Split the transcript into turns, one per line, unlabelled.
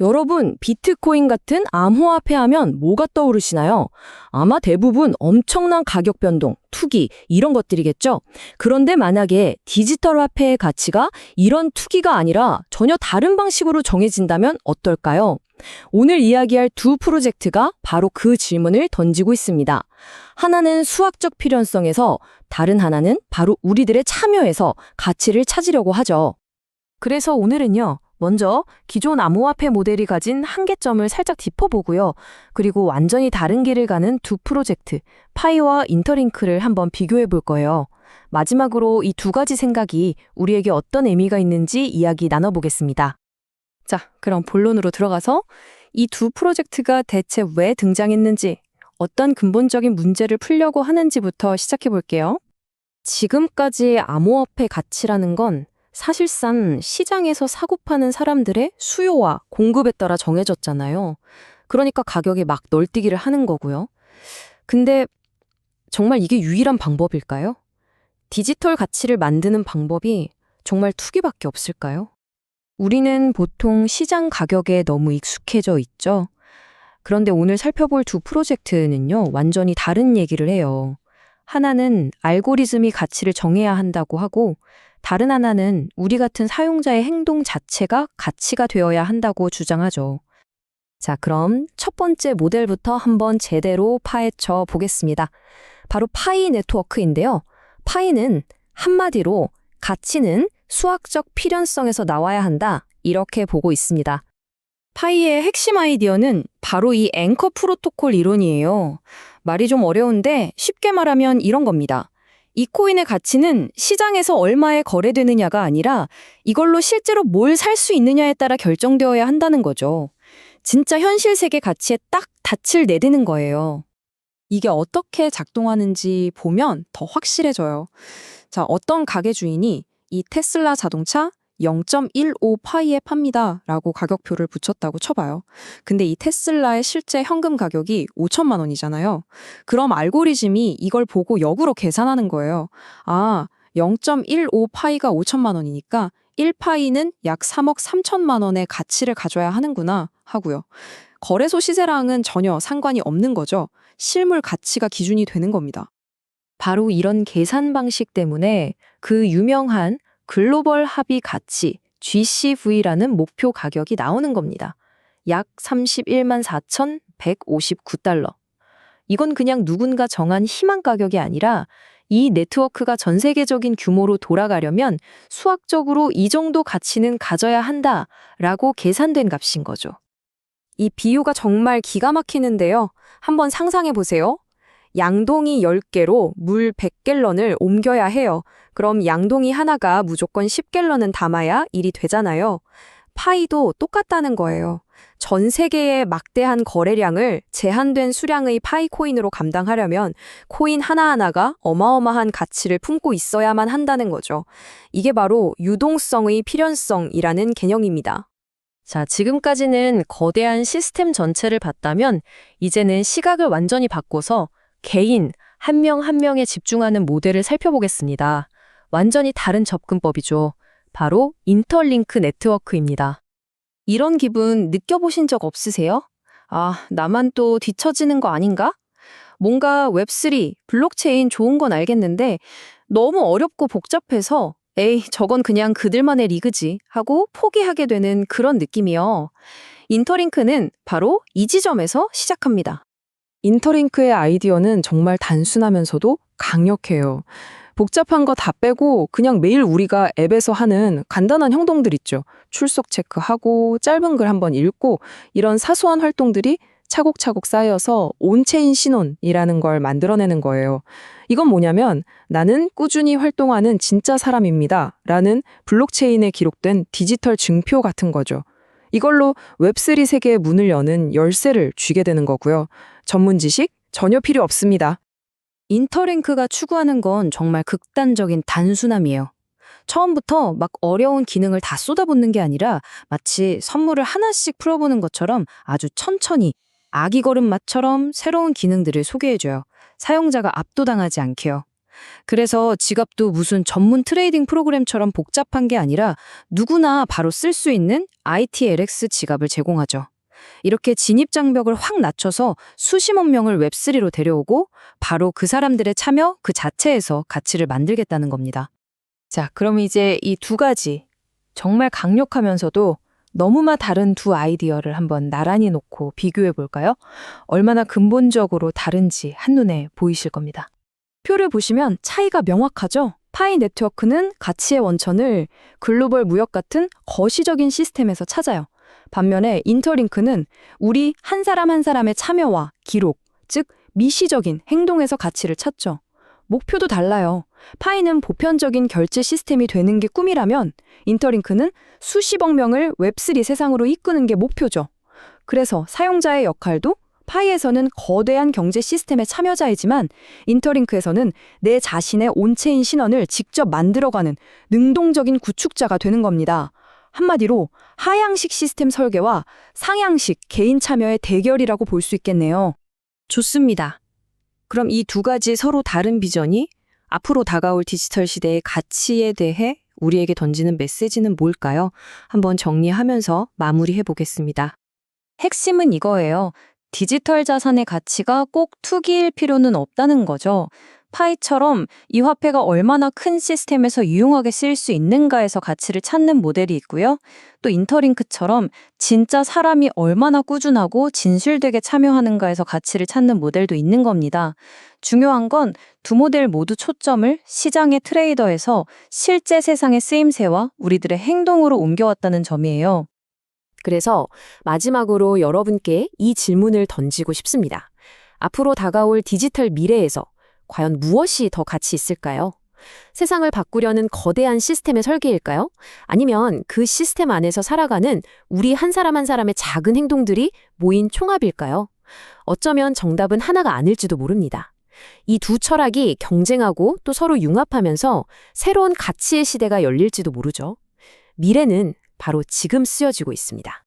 여러분, 비트코인 같은 암호화폐 하면 뭐가 떠오르시나요? 아마 대부분 엄청난 가격 변동, 투기, 이런 것들이겠죠? 그런데 만약에 디지털 화폐의 가치가 이런 투기가 아니라 전혀 다른 방식으로 정해진다면 어떨까요? 오늘 이야기할 두 프로젝트가 바로 그 질문을 던지고 있습니다. 하나는 수학적 필연성에서, 다른 하나는 바로 우리들의 참여에서 가치를 찾으려고 하죠. 그래서 오늘은요, 먼저 기존 암호화폐 모델이 가진 한계점을 살짝 짚어보고요. 그리고 완전히 다른 길을 가는 두 프로젝트, 파이와 인터링크를 한번 비교해 볼 거예요. 마지막으로 이 두 가지 생각이 우리에게 어떤 의미가 있는지 이야기 나눠보겠습니다. 자, 그럼 본론으로 들어가서 이 두 프로젝트가 대체 왜 등장했는지, 어떤 근본적인 문제를 풀려고 하는지부터 시작해 볼게요. 지금까지 암호화폐 가치라는 건 사실상 시장에서 사고 파는 사람들의 수요와 공급에 따라 정해졌잖아요. 그러니까 가격이 막 널뛰기를 하는 거고요. 근데 정말 이게 유일한 방법일까요? 디지털 가치를 만드는 방법이 정말 투기밖에 없을까요? 우리는 보통 시장 가격에 너무 익숙해져 있죠. 그런데 오늘 살펴볼 두 프로젝트는요, 완전히 다른 얘기를 해요. 하나는 알고리즘이 가치를 정해야 한다고 하고, 다른 하나는 우리 같은 사용자의 행동 자체가 가치가 되어야 한다고 주장하죠. 자, 그럼 첫 번째 모델부터 한번 제대로 파헤쳐 보겠습니다. 바로 파이 네트워크인데요. 파이는 한마디로 가치는 수학적 필연성에서 나와야 한다, 이렇게 보고 있습니다. 파이의 핵심 아이디어는 바로 이 앵커 프로토콜 이론이에요. 말이 좀 어려운데 쉽게 말하면 이런 겁니다. 이 코인의 가치는 시장에서 얼마에 거래되느냐가 아니라 이걸로 실제로 뭘 살 수 있느냐에 따라 결정되어야 한다는 거죠. 진짜 현실 세계 가치에 딱 닻을 내딛는 거예요. 이게 어떻게 작동하는지 보면 더 확실해져요. 자, 어떤 가게 주인이 이 테슬라 자동차 0.15 파이에 팝니다 라고 가격표를 붙였다고 쳐봐요. 근데 이 테슬라의 실제 현금 가격이 5천만 원이잖아요. 그럼 알고리즘이 이걸 보고 역으로 계산하는 거예요. 아, 0.15 파이가 5천만 원이니까 1파이는 약 3억 3천만 원의 가치를 가져야 하는구나 하고요. 거래소 시세랑은 전혀 상관이 없는 거죠. 실물 가치가 기준이 되는 겁니다. 바로 이런 계산 방식 때문에 그 유명한 글로벌 합의 가치 GCV라는 목표 가격이 나오는 겁니다. 약 31만 4,159달러. 이건 그냥 누군가 정한 희망 가격이 아니라 이 네트워크가 전 세계적인 규모로 돌아가려면 수학적으로 이 정도 가치는 가져야 한다라고 계산된 값인 거죠. 이 비유가 정말 기가 막히는데요. 한번 상상해 보세요. 양동이 10개로 물 100갤런을 옮겨야 해요. 그럼 양동이 하나가 무조건 10갤런은 담아야 일이 되잖아요. 파이도 똑같다는 거예요. 전 세계의 막대한 거래량을 제한된 수량의 파이 코인으로 감당하려면 코인 하나하나가 어마어마한 가치를 품고 있어야만 한다는 거죠. 이게 바로 유동성의 필연성이라는 개념입니다. 자, 지금까지는 거대한 시스템 전체를 봤다면 이제는 시각을 완전히 바꿔서 개인 한 명 한 명에 집중하는 모델을 살펴보겠습니다. 완전히 다른 접근법이죠. 바로 인터링크 네트워크입니다. 이런 기분 느껴보신 적 없으세요? 아, 나만 또 뒤처지는 거 아닌가? 뭔가 웹3, 블록체인 좋은 건 알겠는데 너무 어렵고 복잡해서 에이, 저건 그냥 그들만의 리그지 하고 포기하게 되는 그런 느낌이요. 인터링크는 바로 이 지점에서 시작합니다. 인터링크의 아이디어는 정말 단순하면서도 강력해요. 복잡한 거 다 빼고 그냥 매일 우리가 앱에서 하는 간단한 행동들 있죠. 출석 체크하고 짧은 글 한번 읽고 이런 사소한 활동들이 차곡차곡 쌓여서 온체인 신원이라는 걸 만들어내는 거예요. 이건 뭐냐면 나는 꾸준히 활동하는 진짜 사람입니다 라는 블록체인에 기록된 디지털 증표 같은 거죠. 이걸로 웹3 세계의 문을 여는 열쇠를 쥐게 되는 거고요. 전문 지식 전혀 필요 없습니다. 인터링크가 추구하는 건 정말 극단적인 단순함이에요. 처음부터 막 어려운 기능을 다 쏟아붓는 게 아니라 마치 선물을 하나씩 풀어보는 것처럼 아주 천천히 아기 걸음마처럼 새로운 기능들을 소개해줘요. 사용자가 압도당하지 않게요. 그래서 지갑도 무슨 전문 트레이딩 프로그램처럼 복잡한 게 아니라 누구나 바로 쓸 수 있는 ITLX 지갑을 제공하죠. 이렇게 진입장벽을 확 낮춰서 수십억 명을 웹3로 데려오고 바로 그 사람들의 참여 그 자체에서 가치를 만들겠다는 겁니다. 자, 그럼 이제 이 두 가지 정말 강력하면서도 너무나 다른 두 아이디어를 한번 나란히 놓고 비교해 볼까요? 얼마나 근본적으로 다른지 한눈에 보이실 겁니다. 표를 보시면 차이가 명확하죠? 파이 네트워크는 가치의 원천을 글로벌 무역 같은 거시적인 시스템에서 찾아요. 반면에 인터링크는 우리 한 사람 한 사람의 참여와 기록, 즉 미시적인 행동에서 가치를 찾죠. 목표도 달라요. 파이는 보편적인 결제 시스템이 되는 게 꿈이라면 인터링크는 수십억 명을 웹3 세상으로 이끄는 게 목표죠. 그래서 사용자의 역할도 파이에서는 거대한 경제 시스템의 참여자이지만 인터링크에서는 내 자신의 온체인 신원을 직접 만들어가는 능동적인 구축자가 되는 겁니다. 한마디로 하향식 시스템 설계와 상향식 개인 참여의 대결이라고 볼 수 있겠네요. 좋습니다. 그럼 이 두 가지 서로 다른 비전이 앞으로 다가올 디지털 시대의 가치에 대해 우리에게 던지는 메시지는 뭘까요? 한번 정리하면서 마무리해 보겠습니다. 핵심은 이거예요. 디지털 자산의 가치가 꼭 투기일 필요는 없다는 거죠. 파이처럼 이 화폐가 얼마나 큰 시스템에서 유용하게 쓰일 수 있는가에서 가치를 찾는 모델이 있고요. 또 인터링크처럼 진짜 사람이 얼마나 꾸준하고 진실되게 참여하는가에서 가치를 찾는 모델도 있는 겁니다. 중요한 건 두 모델 모두 초점을 시장의 트레이더에서 실제 세상의 쓰임새와 우리들의 행동으로 옮겨왔다는 점이에요.
그래서 마지막으로 여러분께 이 질문을 던지고 싶습니다. 앞으로 다가올 디지털 미래에서 과연 무엇이 더 가치 있을까요? 세상을 바꾸려는 거대한 시스템의 설계일까요? 아니면 그 시스템 안에서 살아가는 우리 한 사람 한 사람의 작은 행동들이 모인 총합일까요? 어쩌면 정답은 하나가 아닐지도 모릅니다. 이 두 철학이 경쟁하고 또 서로 융합하면서 새로운 가치의 시대가 열릴지도 모르죠. 미래는 바로 지금 쓰여지고 있습니다.